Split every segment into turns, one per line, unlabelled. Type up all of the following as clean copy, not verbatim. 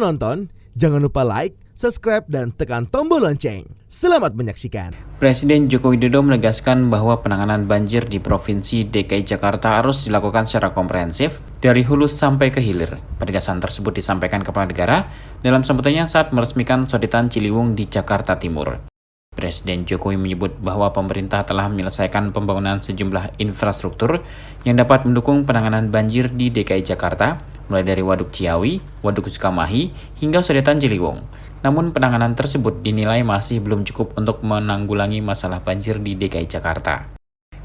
menonton, jangan lupa like, subscribe, dan tekan tombol lonceng. Selamat menyaksikan.
Presiden Joko Widodo menegaskan bahwa penanganan banjir di Provinsi DKI Jakarta harus dilakukan secara komprehensif dari hulu sampai ke hilir. Penegasan tersebut disampaikan Kepala Negara dalam sambutannya saat meresmikan Sodetan Ciliwung di Jakarta Timur. Presiden Jokowi menyebut bahwa pemerintah telah menyelesaikan pembangunan sejumlah infrastruktur yang dapat mendukung penanganan banjir di DKI Jakarta, mulai dari Waduk Ciawi, Waduk Sukamahi, hingga Sodetan Ciliwung. Namun penanganan tersebut dinilai masih belum cukup untuk menanggulangi masalah banjir di DKI Jakarta.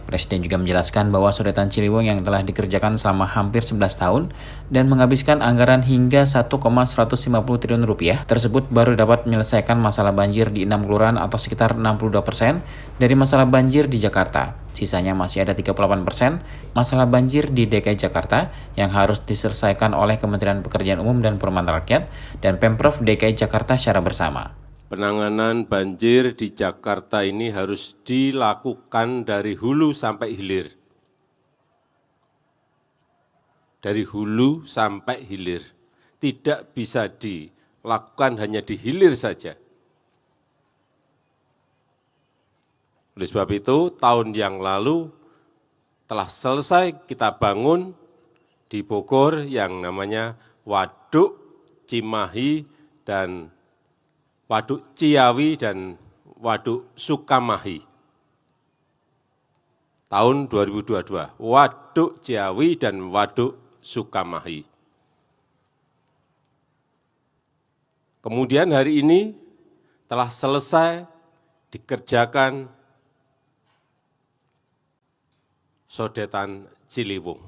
Presiden juga menjelaskan bahwa Sodetan Ciliwung yang telah dikerjakan selama hampir 11 tahun dan menghabiskan anggaran hingga 1,150 triliun rupiah tersebut baru dapat menyelesaikan masalah banjir di 6 kelurahan atau sekitar 62% dari masalah banjir di Jakarta. Sisanya masih ada 38% masalah banjir di DKI Jakarta yang harus diselesaikan oleh Kementerian Pekerjaan Umum dan Perumahan Rakyat dan Pemprov DKI Jakarta secara bersama.
Penanganan banjir di Jakarta ini harus dilakukan dari hulu sampai hilir. Dari hulu sampai hilir. Tidak bisa dilakukan hanya di hilir saja. Oleh sebab itu, tahun yang lalu telah selesai kita bangun di Bogor yang namanya Waduk Cimahi dan Waduk Ciawi dan Waduk Sukamahi. Tahun 2022, Waduk Ciawi dan Waduk Sukamahi. Kemudian hari ini telah selesai dikerjakan Sodetan Ciliwung.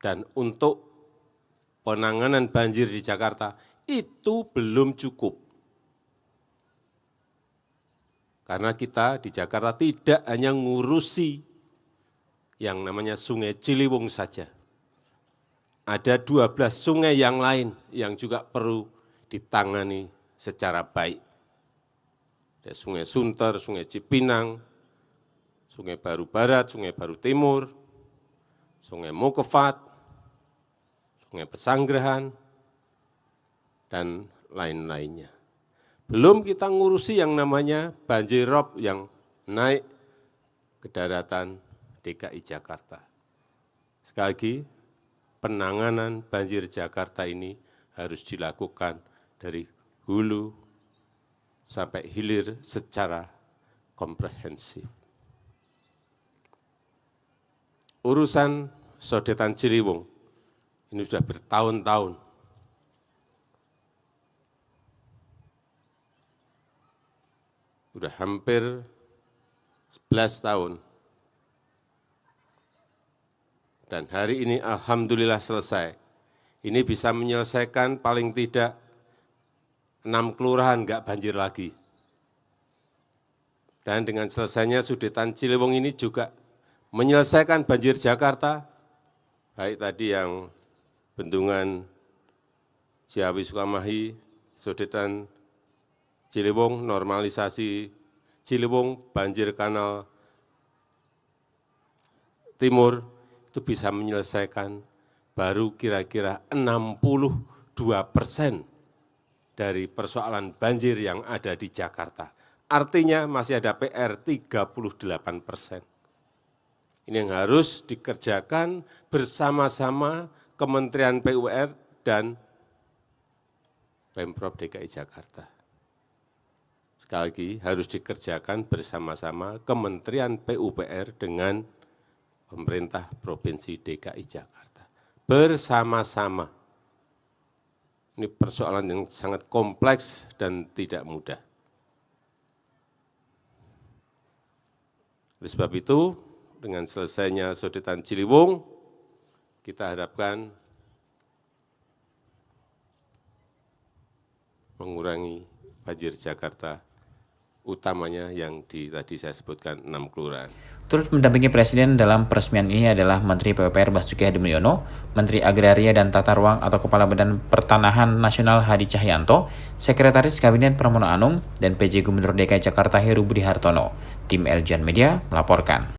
Dan untuk penanganan banjir di Jakarta itu belum cukup. Karena kita di Jakarta tidak hanya ngurusi yang namanya Sungai Ciliwung saja. Ada 12 sungai yang lain yang juga perlu ditangani secara baik. Ada Sungai Sunter, Sungai Cipinang, Sungai Baru Barat, Sungai Baru Timur, Sungai Mokefat, Sungai Pesanggerahan, dan lain-lainnya. Belum kita ngurusi yang namanya banjir rob yang naik ke daratan DKI Jakarta. Sekali lagi, penanganan banjir Jakarta ini harus dilakukan dari hulu sampai hilir secara komprehensif. Urusan Sodetan Ciliwung ini sudah bertahun-tahun. Sudah hampir 11 tahun. Dan hari ini alhamdulillah selesai. Ini bisa menyelesaikan paling tidak 6 kelurahan enggak banjir lagi. Dan dengan selesainya Sodetan Ciliwung ini juga menyelesaikan banjir Jakarta, baik tadi yang Bendungan Ciawi Sukamahi, Sodetan Ciliwung, normalisasi Ciliwung, banjir kanal timur, itu bisa menyelesaikan baru kira-kira 62% dari persoalan banjir yang ada di Jakarta. Artinya masih ada PR 38%. Ini yang harus dikerjakan bersama-sama Kementerian PUR dan Pemprov DKI Jakarta. Sekali lagi harus dikerjakan bersama-sama Kementerian PUPR dengan pemerintah Provinsi DKI Jakarta. Bersama-sama. Ini persoalan yang sangat kompleks dan tidak mudah. Oleh sebab itu, dengan selesainya Sodetan Ciliwung, kita harapkan mengurangi banjir Jakarta, utamanya yang tadi saya sebutkan 6 kelurahan.
Turut mendampingi Presiden dalam peresmian ini adalah Menteri PUPR Basuki Hadimulyono, Menteri Agraria dan Tata Ruang atau Kepala Badan Pertanahan Nasional Hadi Cahyanto, Sekretaris Kabinet Pramono Anung, dan PJ Gubernur DKI Jakarta Heru Budi Hartono. Tim Eljan Media melaporkan.